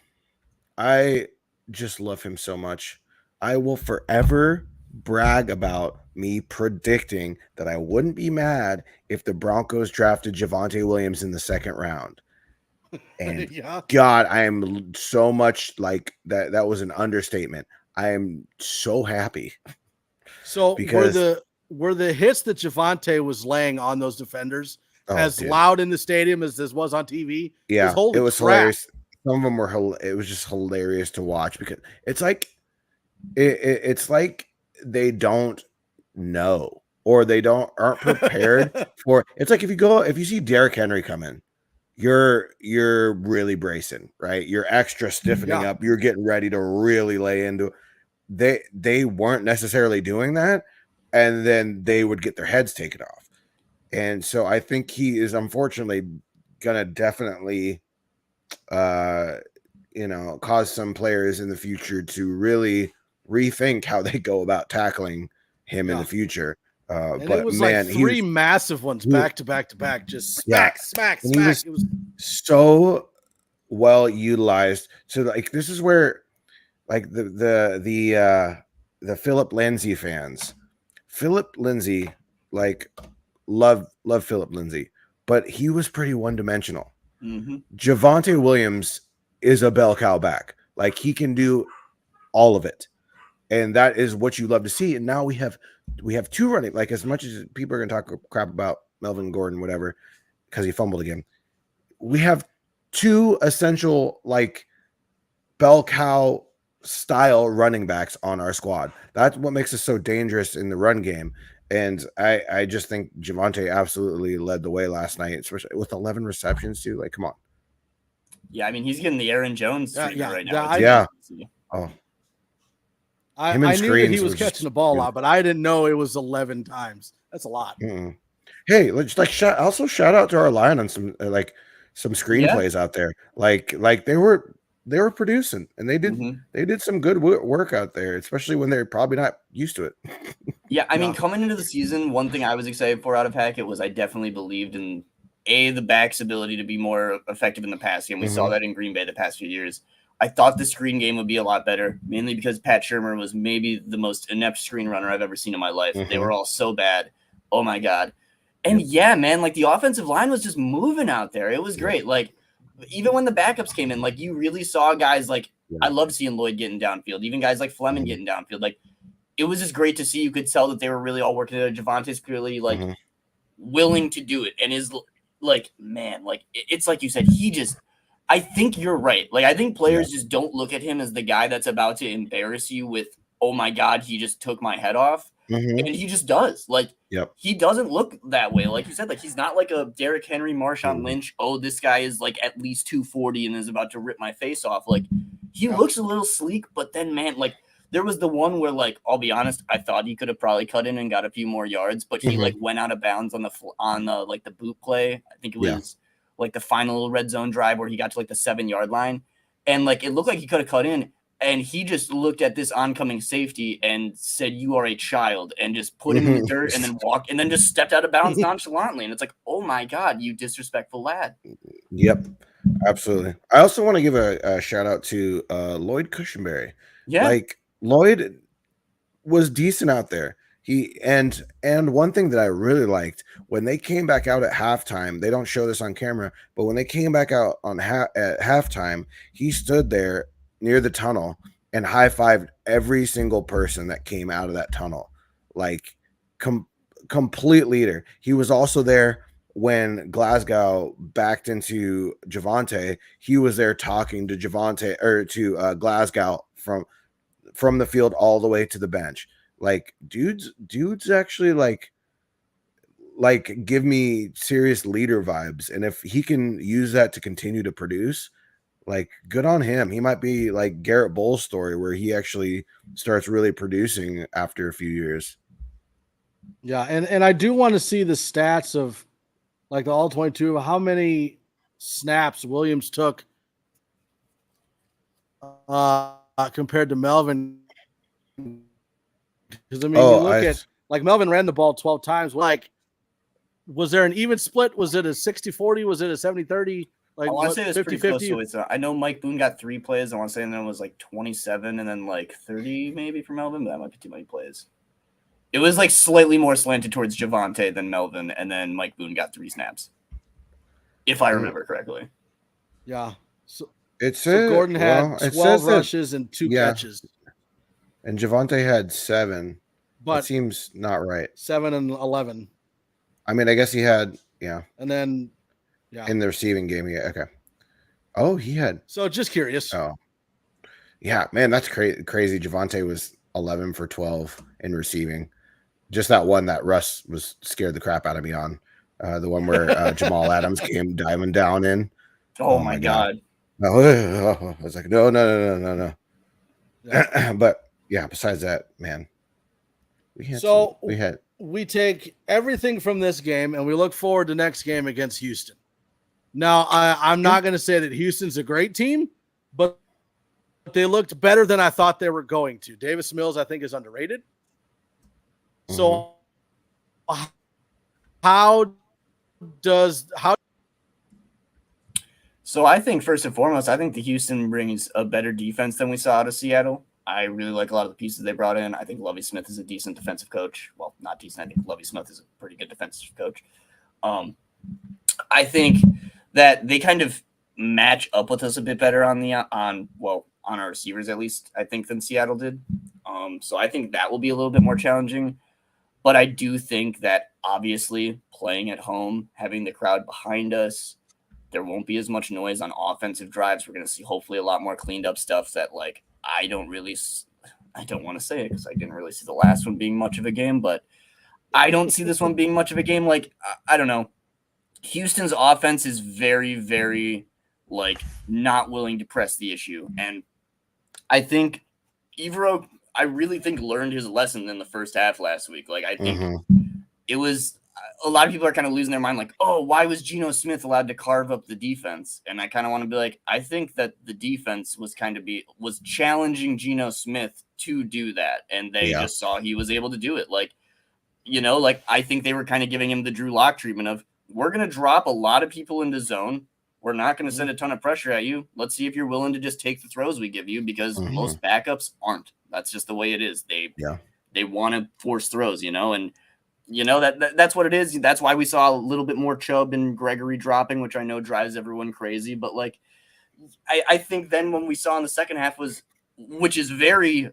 I just love him so much. I will forever brag about me predicting that I wouldn't be mad if the Broncos drafted Javonte Williams in the 2nd round. And God, I am so much like that. That was an understatement. I am so happy. So because were the hits that Javonte was laying on those defenders as loud in the stadium as this was on TV? Yeah, it was hilarious. Some of them were. It was just hilarious to watch because it's like it's like they don't know or they aren't prepared for. It's like if you see Derrick Henry come in, you're really bracing, right? You're extra stiffening up. You're getting ready to really lay into. They weren't necessarily doing that, and then they would get their heads taken off. And so I think he is unfortunately gonna definitely cause some players in the future to really rethink how they go about tackling him in the future. But it was man, like 3 massive ones back to back to back, just smack. It was so well utilized. So like this is where like the Philip Lindsay fans, Philip Lindsay, like love Philip Lindsay, but he was pretty one-dimensional. Javonte Williams is a bell cow back. Like he can do all of it. And that is what you love to see. And now we have 2 running, like as much as people are going to talk crap about Melvin Gordon, whatever, because he fumbled again. We have 2 essential, like bell cow style running backs on our squad. That's what makes us so dangerous in the run game. And I just think Javonte absolutely led the way last night, especially with 11 receptions too. Like, come on. Yeah, I mean, he's getting the Aaron Jones treatment right now. I knew that he was catching the ball a lot, but I didn't know it was 11 times. That's a lot. Hey, let's like shout out to our line on some screenplays out there. Like they were producing, and they did some good work out there, especially when they're probably not used to it. Yeah, I mean, coming into the season, one thing I was excited for out of Hackett was I definitely believed in the back's ability to be more effective in the pass game. We saw that in Green Bay the past few years. I thought the screen game would be a lot better, mainly because Pat Shurmur was maybe the most inept screen runner I've ever seen in my life. They were all so bad. Oh my God. And yeah, man, like the offensive line was just moving out there. It was great. Like even when the backups came in, like you really saw guys like I loved seeing Lloyd getting downfield, even guys like Fleming getting downfield. Like it was just great to see. You could tell that they were really all working together. Javonte's clearly like willing to do it and is like, man, like it's like you said, I think you're right. Like I think players just don't look at him as the guy that's about to embarrass you with, oh my God, he just took my head off. And he just does. Like he doesn't look that way. Like you said, like he's not like a Derrick Henry, Marshawn Lynch. Oh, this guy is like at least 240 and is about to rip my face off. Like he looks a little sleek, but then man, like there was the one where, like, I'll be honest, I thought he could have probably cut in and got a few more yards, but he like went out of bounds on the like the boot play. I think it was like the final red zone drive where he got to like the 7-yard line, and like it looked like he could have cut in, and he just looked at this oncoming safety and said, "You are a child," and just put him in the dirt and then walked and then just stepped out of bounds nonchalantly. And it's like, oh my God, you disrespectful lad. Yep, absolutely. I also want to give a shout out to Lloyd Cushenberry. Yeah, like Lloyd was decent out there. He and one thing that I really liked when they came back out at halftime, they don't show this on camera, but when they came back out on at halftime, he stood there near the tunnel and high-fived every single person that came out of that tunnel. Like complete leader. He was also there when Glasgow backed into Javonte. He was there talking to Javonte or to Glasgow from the field all the way to the bench. Like dudes actually like give me serious leader vibes. And if he can use that to continue to produce, like good on him. He might be like Garrett Bowles' story where he actually starts really producing after a few years. Yeah, and I do want to see the stats of like the all 22, how many snaps Williams took compared to Melvin. Because I mean, you look at like Melvin ran the ball 12 times. Like, was there an even split? Was it a 60-40? Was it a 70-30? Like, I want to say it's 50-50? pretty close to it. I know Mike Boone got 3 plays. I want to say, and then it was like 27 and then like 30 maybe for Melvin, but that might be too many plays. It was like slightly more slanted towards Javonte than Melvin, and then Mike Boone got 3 snaps, if I remember correctly. Yeah. So Gordon had 12 rushes and 2 catches. And Javonte had 7. But that seems not right. 7 and 11. I mean, I guess he had, And then, in the receiving game, okay. Oh, he had. So just curious. Oh. Yeah, man, that's crazy. Javonte was 11 for 12 in receiving. Just that one that Russ was scared the crap out of me on. The one where Jamal Adams came diving down in. Oh my God. I was like, no. Yeah. But yeah, besides that, man, we take everything from this game and we look forward to next game against Houston. Now, I'm not going to say that Houston's a great team, but they looked better than I thought they were going to. Davis Mills, I think, is underrated. So So I think first and foremost, I think the Houston brings a better defense than we saw out of Seattle. I really like a lot of the pieces they brought in. I think Lovie Smith is a decent defensive coach. Well, not decent. I think Lovie Smith is a pretty good defensive coach. I think that they kind of match up with us a bit better on our receivers, at least, I think, than Seattle did. So I think that will be a little bit more challenging. But I do think that obviously playing at home, having the crowd behind us, there won't be as much noise on offensive drives. We're going to see hopefully a lot more cleaned up stuff that like I don't want to say it because I didn't really see the last one being much of a game, but I don't see this one being much of a game. Like, I don't know. Houston's offense is very, very like not willing to press the issue. And I think Evero, I really think learned his lesson in the first half last week. Like, I think it was a lot of people are kind of losing their mind. Like, oh, why was Geno Smith allowed to carve up the defense? And I kind of want to be like, I think that the defense was was challenging Geno Smith to do that. And they just saw he was able to do it. Like, like I think they were kind of giving him the Drew Lock treatment of, we're going to drop a lot of people into zone. We're not going to send a ton of pressure at you. Let's see if you're willing to just take the throws we give you because most backups aren't. That's just the way it is. They want to force throws, and that's what it is. That's why we saw a little bit more Chubb and Gregory dropping, which I know drives everyone crazy. But like, I think then when we saw in the second half which is very,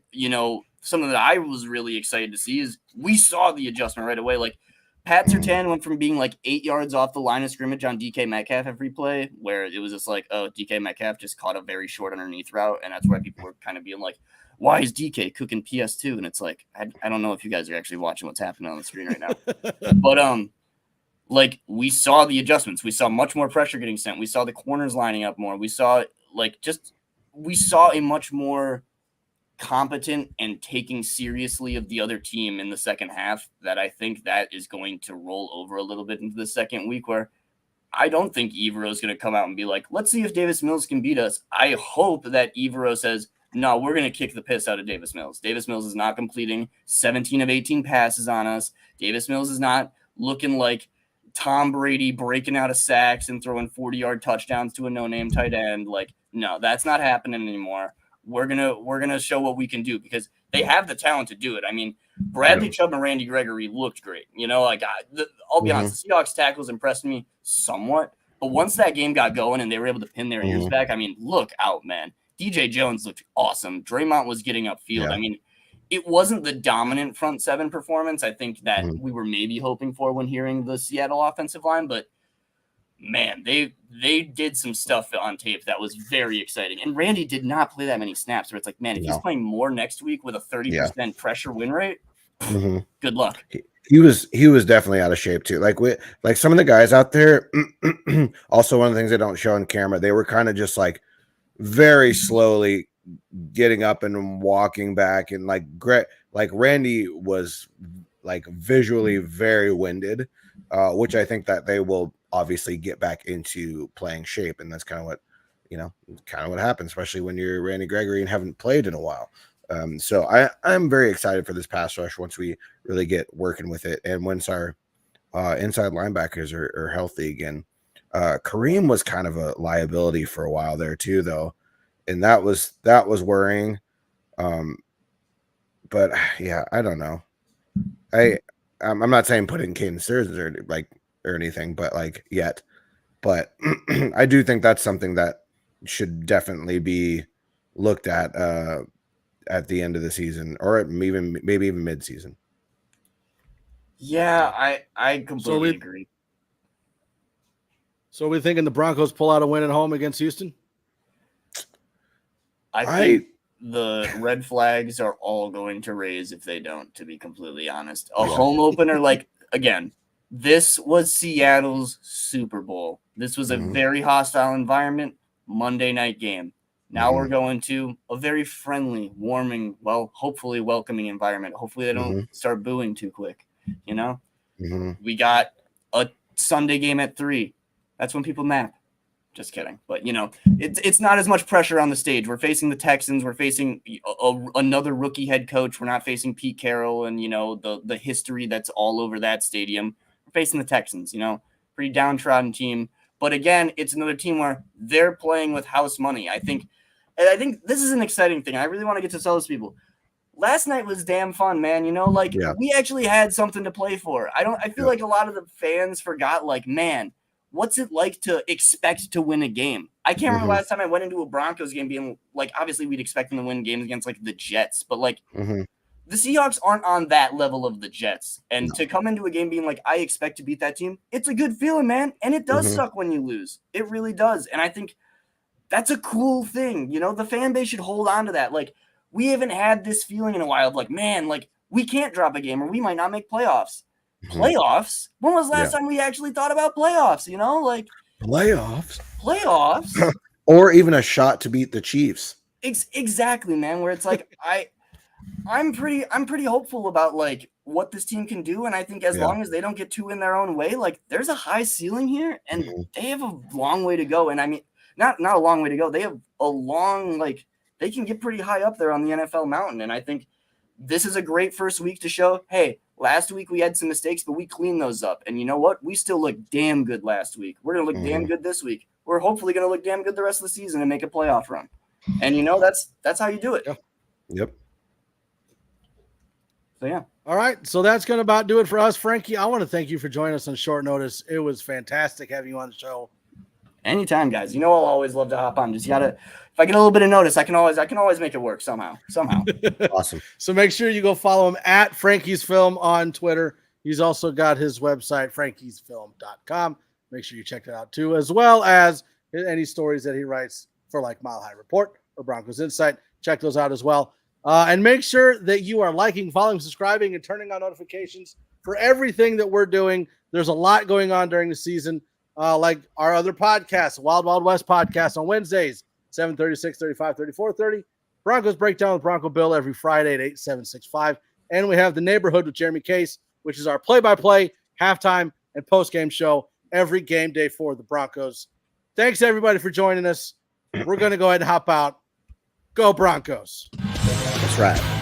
something that I was really excited to see is we saw the adjustment right away. Like Pat Surtain went from being like 8 yards off the line of scrimmage on DK Metcalf every play, where it was just like, oh, DK Metcalf just caught a very short underneath route. And that's why people were kind of being like, why is DK cooking PS2? And it's like, I don't know if you guys are actually watching what's happening on the screen right now. But like we saw the adjustments. We saw much more pressure getting sent. We saw the corners lining up more. We saw a much more competent and taking seriously of the other team in the second half that I think that is going to roll over a little bit into the second week, where I don't think Evero is going to come out and be like, let's see if Davis Mills can beat us. I hope that Evero says, no, we're going to kick the piss out of Davis Mills. Davis Mills is not completing 17 of 18 passes on us. Davis Mills is not looking like Tom Brady breaking out of sacks and throwing 40-yard touchdowns to a no-name tight end. Like, no, that's not happening anymore. We're gonna show what we can do because they have the talent to do it. I mean, Bradley Chubb and Randy Gregory looked great. I'll be honest, the Seahawks tackles impressed me somewhat. But once that game got going and they were able to pin their ears back, I mean, look out, man. DJ Jones looked awesome. Draymond was getting upfield. Yeah. I mean, it wasn't the dominant front seven performance I think that we were maybe hoping for when hearing the Seattle offensive line, but man, they did some stuff on tape that was very exciting. And Randy did not play that many snaps where it's like, man, if he's playing more next week with a 30% pressure win rate, good luck. He was definitely out of shape too. Like some of the guys out there, also one of the things they don't show on camera, they were kind of just like very slowly getting up and walking back, and like Randy was like visually very winded, which I think that they will obviously get back into playing shape, and that's kind of what happens, especially when you're Randy Gregory and haven't played in a while. So I'm very excited for this pass rush once we really get working with it, and once our inside linebackers are healthy again. Kareem was kind of a liability for a while there too, though, and that was worrying. But yeah, I don't know. I'm not saying put in Caden Steers or anything, but like yet. But I do think that's something that should definitely be looked at the end of the season, or maybe even mid-season. Yeah, I completely agree. So are we thinking the Broncos pull out a win at home against Houston? I think the red flags are all going to raise if they don't, to be completely honest. A home opener, like, again, this was Seattle's Super Bowl. This was a very hostile environment, Monday night game. Now we're going to a very friendly, warming, hopefully welcoming environment. Hopefully they don't start booing too quick, you know? We got a Sunday game at 3. That's when people nap. Just kidding. But, you know, it's not as much pressure on the stage. We're facing the Texans. We're facing another rookie head coach. We're not facing Pete Carroll and, you know, the history that's all over that stadium. We're facing the Texans, you know, pretty downtrodden team. But, again, it's another team where they're playing with house money. I think this is an exciting thing. I really want to get to tell those people. Last night was damn fun, man. You know, like, we actually had something to play for. I feel like a lot of the fans forgot, like, man, what's it like to expect to win a game? I can't remember last time I went into a Broncos game being like, obviously we'd expect them to win games against like the Jets, but like the Seahawks aren't on that level of the Jets. And to come into a game being like, I expect to beat that team, it's a good feeling, man. And it does suck when you lose. It really does. And I think that's a cool thing. You know, the fan base should hold on to that. Like, we haven't had this feeling in a while of like, man, like we can't drop a game or we might not make playoffs. Playoffs? When was the last time we actually thought about playoffs? You know, like playoffs, or even a shot to beat the Chiefs. Exactly, man. Where it's like I'm pretty hopeful about like what this team can do, and I think as long as they don't get too in their own way, like there's a high ceiling here, and they have a long way to go. And I mean, not a long way to go. They have a long they can get pretty high up there on the NFL mountain, and I think this is a great first week to show, hey. Last week we had some mistakes, but we cleaned those up. And you know what? We still look damn good last week. We're going to look damn good this week. We're hopefully going to look damn good the rest of the season and make a playoff run. And you know, that's how you do it. Yep. So, yeah. All right. So that's going to about do it for us. Frankie, I want to thank you for joining us on short notice. It was fantastic having you on the show. Anytime, guys. You know, I'll always love to hop on. Just gotta, if I get a little bit of notice, I can always make it work somehow. Awesome. So make sure you go follow him at Frankie's Film on Twitter. He's also got his website, frankiesfilm.com. Make sure you check that out too, as well as any stories that he writes for like Mile High Report or Broncos Insight. Check those out as well. And make sure that you are liking, following, subscribing, and turning on notifications for everything that we're doing. There's a lot going on during the season. Like our other podcasts, Wild Wild West podcast on Wednesdays, 7:30, 6:35, 34:30. Broncos Breakdown with Bronco Bill every Friday at 8, 7, 6, 5. And we have The Neighborhood with Jeremy Case, which is our play-by-play, halftime, and post-game show every game day for the Broncos. Thanks, everybody, for joining us. We're going to go ahead and hop out. Go Broncos. That's right.